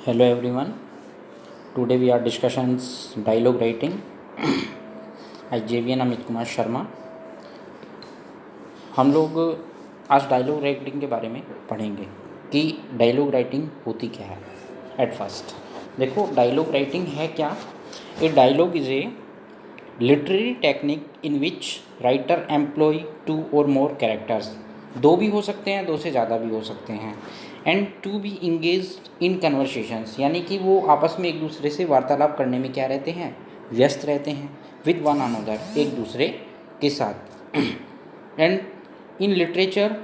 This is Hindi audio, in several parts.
Hello everyone. Today we are discussions dialogue writing. I JVN Amit Kumar Sharma. हम लोग आज डायलॉग राइटिंग के बारे में पढ़ेंगे कि डायलॉग राइटिंग होती क्या है. एट फर्स्ट देखो डायलॉग राइटिंग है क्या. A dialogue is a literary technique in which writer employ 2 or more characters. दो भी हो सकते हैं, दो से ज़्यादा भी हो सकते हैं. And to be engage in conversations, यानी कि वो आपस में एक दूसरे से वार्तालाप करने में क्या रहते हैं, व्यस्त रहते हैं. विद वन अनदर, एक दूसरे के साथ. And in literature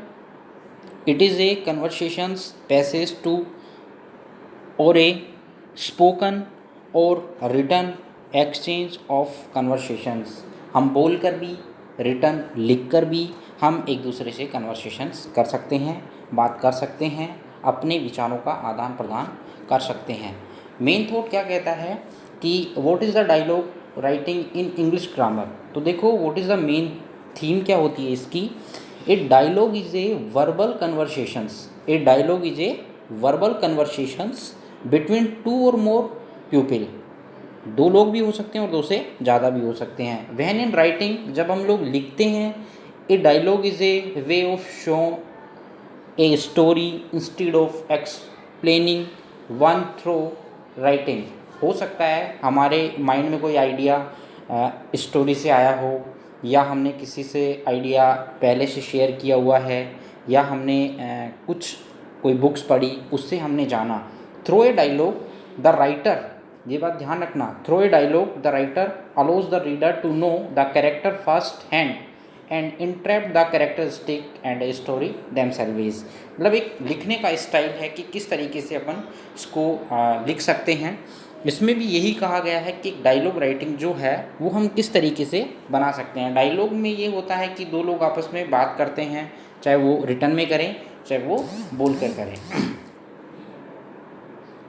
it is a conversations passage to or a spoken or written exchange of conversations. हम बोल कर भी, रिटन लिख कर भी हम एक दूसरे से कन्वर्सेशंस कर सकते हैं, बात कर सकते हैं, अपने विचारों का आदान प्रदान कर सकते हैं. मेन थॉट क्या कहता है कि what is the dialogue writing in English grammar. तो देखो what is the main theme क्या होती है इसकी. A dialogue is a verbal conversations. A dialogue is a verbal conversations between 2 or more people. दो लोग भी हो सकते हैं और दो से ज़्यादा भी हो सकते हैं. व्हेन इन राइटिंग, जब हम लोग लिखते हैं, a dialogue is a way of show a story instead of explaining one through writing. हो सकता है हमारे माइंड में कोई आइडिया स्टोरी से आया हो, या हमने किसी से आइडिया पहले से शेयर किया हुआ है, या हमने कुछ कोई बुक्स पढ़ी, उससे हमने जाना. Through a dialogue the writer, ये बात ध्यान रखना, through a dialogue the writer allows the reader to know the character first hand and interrupt the characteristic and a story themselves. मतलब एक लिखने का स्टाइल है कि किस तरीके से अपन इसको लिख सकते हैं. इसमें भी यही कहा गया है कि डायलॉग राइटिंग जो है वो हम किस तरीके से बना सकते हैं. डायलॉग में ये होता है कि दो लोग आपस में बात करते हैं, चाहे वो रिटन में करें चाहे वो बोल कर करें.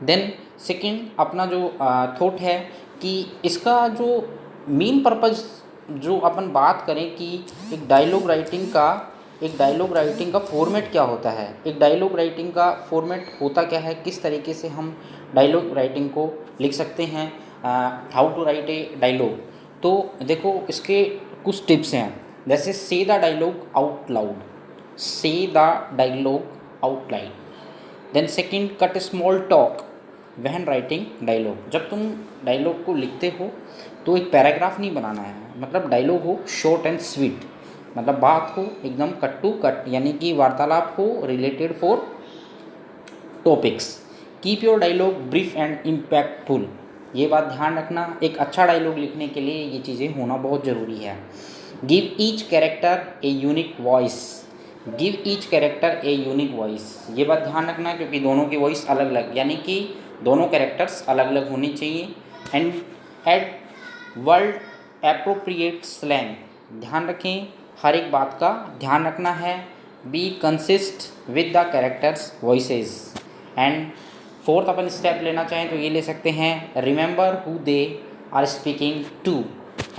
देन सेकेंड अपना जो थॉट है कि इसका जो मेन पर्पज़ जो अपन बात करें कि एक डायलॉग राइटिंग का फॉर्मेट क्या होता है. एक डायलॉग राइटिंग का फॉर्मेट होता क्या है, किस तरीके से हम डायलॉग राइटिंग को लिख सकते हैं, how to write a dialogue. तो देखो इसके कुछ टिप्स हैं. जैसे say the dialogue out loud. Say the dialogue out loud. Then second cut small talk when writing dialogue. जब तुम डायलॉग को लिखते हो तो एक पैराग्राफ नहीं बनाना है, मतलब डायलॉग हो शॉर्ट एंड स्वीट, मतलब बात हो एकदम कट टू कट, यानी कि वार्तालाप हो related for topics. Keep your dialogue brief and impactful. ये बात ध्यान रखना, एक अच्छा डायलॉग लिखने के लिए ये चीज़ें होना बहुत ज़रूरी है. Give each character a unique voice. Give each character a unique voice. ये बात ध्यान रखना क्योंकि दोनों की वॉइस अलग अलग, यानी कि दोनों कैरेक्टर्स अलग अलग होने चाहिए. And add word appropriate slang. ध्यान रखें, हर एक बात का ध्यान रखना है. Be consist with the characters voices. And fourth अपन स्टेप लेना चाहें तो ये ले सकते हैं, remember who they are speaking to.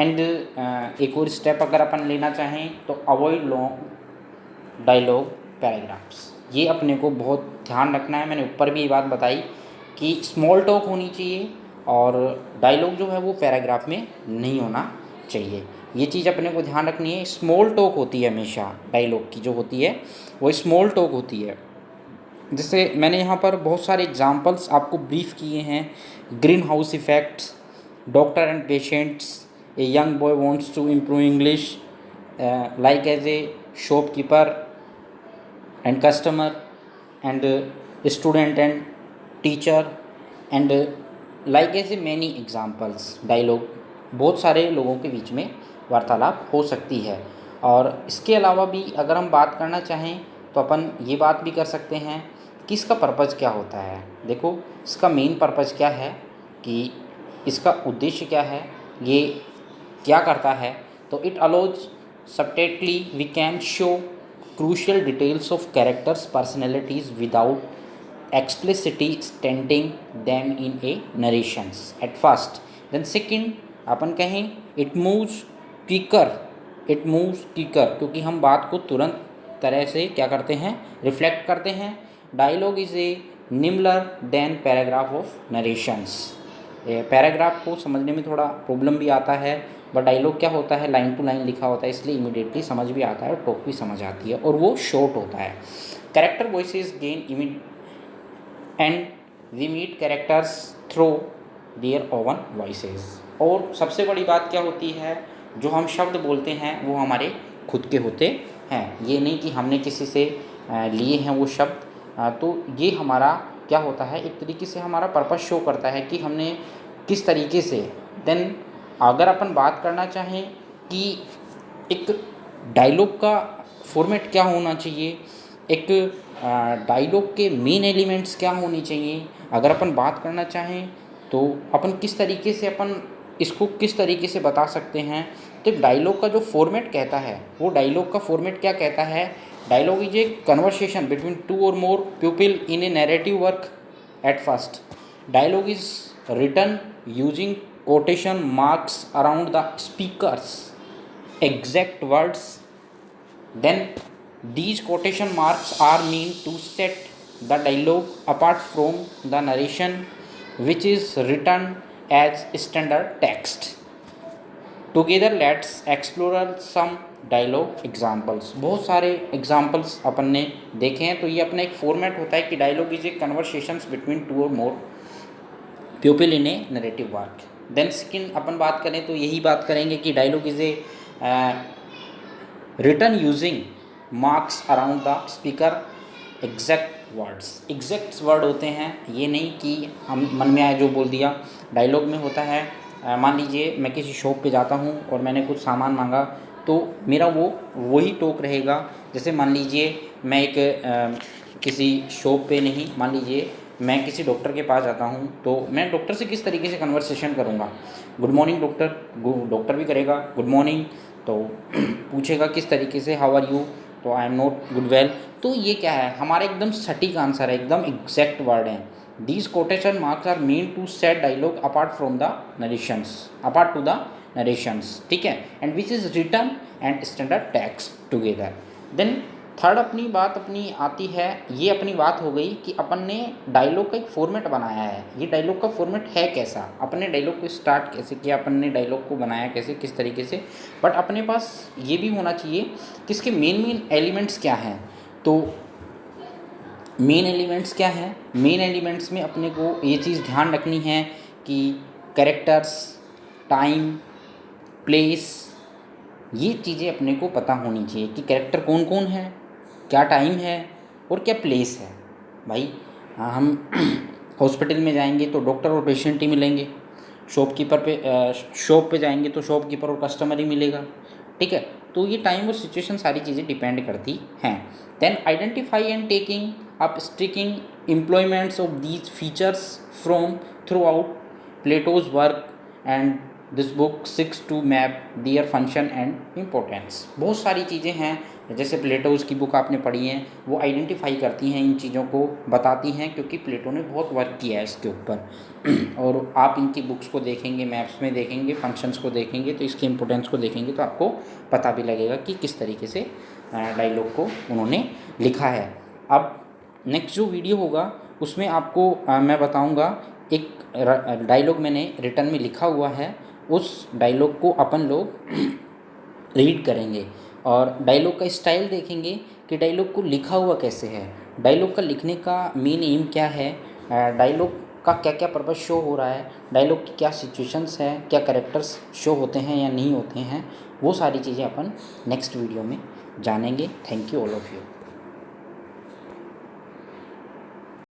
And एक और स्टेप अगर अपन लेना चाहें तो अवॉइड लॉन्ग डायलॉग पैराग्राफ्स. ये अपने को बहुत ध्यान रखना है. मैंने ऊपर भी ये बात बताई कि स्मॉल टॉक होनी चाहिए और डायलॉग जो है वो पैराग्राफ में नहीं होना चाहिए. ये चीज़ अपने को ध्यान रखनी है. स्मॉल टॉक होती है हमेशा, डायलॉग की जो होती है वो स्मॉल टॉक होती है. जैसे मैंने यहाँ पर बहुत सारे एग्जांपल्स आपको ब्रीफ किए हैं. Greenhouse effects, doctor and patients, a young boy wants to improve English, like as a shopkeeper and customer, and student and teacher, and like as a many examples. Dialogue बहुत सारे लोगों के बीच में वार्तालाप हो सकती है. और इसके अलावा भी अगर हम बात करना चाहें तो अपन ये बात भी कर सकते हैं कि इसका पर्पज़ क्या होता है. देखो इसका मेन पर्पज़ क्या है, कि इसका उद्देश्य क्या है, ये क्या करता है. तो it allows subtly we can show crucial details of characters' personalities without explicitly stating them in a narrations at first. Then second अपन कहें it moves quicker. क्योंकि हम बात को तुरंत तरह से क्या करते हैं, रिफ्लेक्ट करते हैं. Dialogue is a nimbler than paragraph of narrations. Paragraph को समझने में थोड़ा प्रॉब्लम भी आता है, बट डायलॉग क्या होता है, लाइन टू लाइन लिखा होता है, इसलिए इमीडिएटली समझ भी आता है और टॉक भी समझ आती है, और वो शॉर्ट होता है। Character voices gain and we meet characters through their own voices. और सबसे बड़ी बात क्या होती है, जो हम शब्द बोलते हैं वो हमारे खुद के होते हैं, ये नहीं कि हमने किसी से लिए हैं वो शब्द। तो ये हमारा क्या होता है, एक तरीके से हमारा पर्पस शो करता है कि हमने किस तरीके से। देन अगर अपन बात करना चाहें कि एक डायलॉग का फॉर्मेट क्या होना चाहिए, एक डायलॉग के मेन एलिमेंट्स क्या होने चाहिए, अगर अपन बात करना चाहें तो अपन किस तरीके से अपन इसको किस तरीके से बता सकते हैं। तो डायलॉग का जो फॉर्मेट कहता है, वो डायलॉग का फॉर्मेट क्या कहता है, dialogue is a conversation between two or more people in a narrative work. At first dialogue is written using quotation marks around the speaker's exact words. Then these quotation marks are meant to set the dialogue apart from the narration, which is written as standard text. Together let's explore some dialogue examples. बहुत सारे एग्जाम्पल्स अपन ने देखे हैं। तो ये अपना एक फॉर्मेट होता है कि dialogue is a conversations between two or more people in a narrative work. Then second अपन बात करें तो यही बात करेंगे कि dialogue is a written using marks around the speaker exact words. Exact word होते हैं, ये नहीं कि हम मन में आए जो बोल दिया। डायलॉग में होता है, मान लीजिए मैं किसी शॉप पे जाता हूँ और मैंने कुछ सामान मांगा, तो मेरा वही टॉक रहेगा। जैसे मान लीजिए मैं एक किसी शॉप पे नहीं, मान लीजिए मैं किसी डॉक्टर के पास जाता हूँ, तो मैं डॉक्टर से किस तरीके से कन्वर्सेशन करूँगा। गुड मॉर्निंग डॉक्टर, डॉक्टर भी करेगा गुड मॉर्निंग, तो पूछेगा किस तरीके से, हाउ आर यू, तो I am not good well. तो ये क्या है, हमारा एकदम सटीक आंसर है, एकदम एग्जैक्ट वर्ड है। These quotation marks are meant to set dialogue apart from the narrations, apart to the narrations, ठीक है, and which is written and standard text together. Then third अपनी बात अपनी आती है, ये अपनी बात हो गई कि अपन ने डायलॉग का एक फॉर्मेट बनाया है। ये डायलॉग का फॉर्मेट है कैसा, अपन ने डायलॉग को स्टार्ट कैसे किया, अपन ने डायलॉग को बनाया कैसे, किस तरीके से। बट अपने पास ये भी होना चाहिए कि इसके मेन एलिमेंट्स क्या हैं। तो मेन एलिमेंट्स क्या हैं, मेन एलिमेंट्स में अपने को ये चीज़ ध्यान रखनी है कि कैरेक्टर्स, टाइम, प्लेस, ये चीज़ें अपने को पता होनी चाहिए कि कैरेक्टर कौन कौन है, क्या टाइम है और क्या प्लेस है। भाई हम हॉस्पिटल में जाएंगे तो डॉक्टर और पेशेंट ही मिलेंगे, शॉपकीपर पे शॉप पे जाएंगे तो शॉपकीपर और कस्टमर ही मिलेगा, ठीक है। तो ये टाइम और सिचुएशन सारी चीज़ें डिपेंड करती हैं। Then identify and taking up striking employments of these features from throughout Plato's work and this book six to map their function and importance. बहुत सारी चीज़ें हैं, जैसे प्लेटोज़ की बुक आपने पढ़ी है, वो आइडेंटिफाई करती हैं, इन चीज़ों को बताती हैं, क्योंकि प्लेटो ने बहुत वर्क किया है इसके ऊपर। और आप इनकी बुक्स को देखेंगे, मैप्स में देखेंगे, फंक्शंस को देखेंगे, तो इसके इम्पोर्टेंस को देखेंगे तो आपको पता भी लगेगा कि किस तरीके से डायलॉग को उन्होंने लिखा है। अब नेक्स्ट जो वीडियो होगा उसमें आपको मैं बताऊँगा, एक डायलॉग मैंने रिटन में लिखा हुआ है, उस डायलॉग को अपन लोग रीड करेंगे और डायलॉग का स्टाइल देखेंगे कि डायलॉग को लिखा हुआ कैसे है, डायलॉग का लिखने का मेन एम क्या है, डायलॉग का क्या क्या पर्पस शो हो रहा है, डायलॉग की क्या सिचुएशंस है, क्या कैरेक्टर्स शो होते हैं या नहीं होते हैं, वो सारी चीज़ें अपन नेक्स्ट वीडियो में जानेंगे। Thank you all of you.